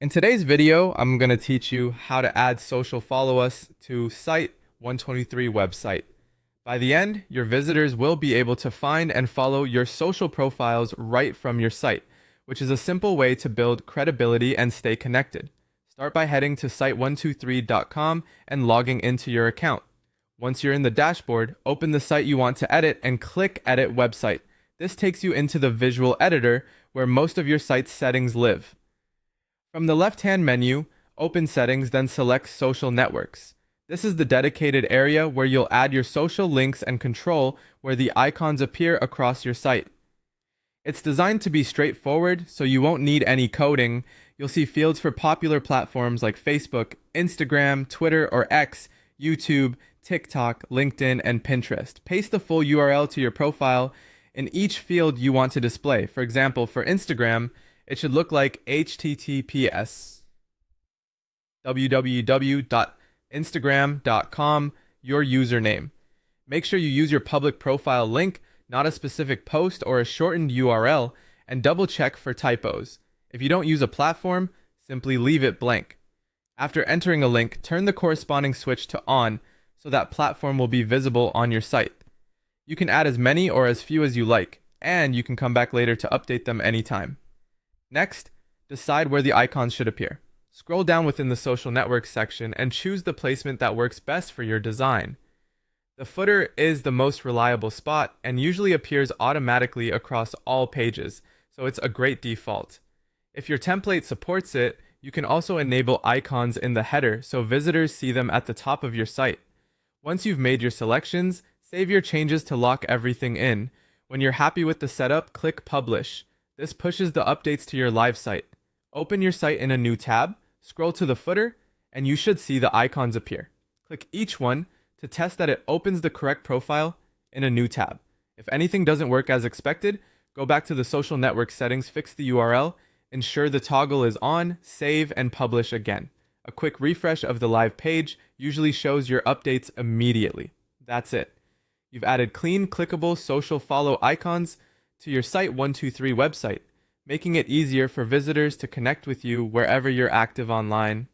In today's video, I'm going to teach you how to add social follow us to Site123 website. By the end, your visitors will be able to find and follow your social profiles right from your site, which is a simple way to build credibility and stay connected. Start by heading to site123.com and logging into your account. Once you're in the dashboard, open the site you want to edit and click Edit Website. This takes you into the visual editor where most of your site's settings live. From the left-hand menu, open Settings, then select Social Networks. This is the dedicated area where you'll add your social links and control where the icons appear across your site. It's designed to be straightforward, so you won't need any coding. You'll see fields for popular platforms like Facebook, Instagram, Twitter or X, YouTube, TikTok, LinkedIn, and Pinterest. Paste the full URL to your profile in each field you want to display. For example, for Instagram, it should look like https www.instagram.com, your username. Make sure you use your public profile link, not a specific post or a shortened URL, and double check for typos. If you don't use a platform, simply leave it blank. After entering a link, turn the corresponding switch to on so that platform will be visible on your site. You can add as many or as few as you like, and you can come back later to update them anytime. Next, decide where the icons should appear. Scroll down within the social networks section and choose the placement that works best for your design. The footer is the most reliable spot and usually appears automatically across all pages, so it's a great default. If your template supports it, you can also enable icons in the header so visitors see them at the top of your site. Once you've made your selections, save your changes to lock everything in. When you're happy with the setup, click Publish. This pushes the updates to your live site. Open your site in a new tab, scroll to the footer, and you should see the icons appear. Click each one to test that it opens the correct profile in a new tab. If anything doesn't work as expected, go back to the social network settings, fix the URL, ensure the toggle is on, save, and publish again. A quick refresh of the live page usually shows your updates immediately. That's it. You've added clean, clickable social follow icons to your Site123 website, making it easier for visitors to connect with you wherever you're active online.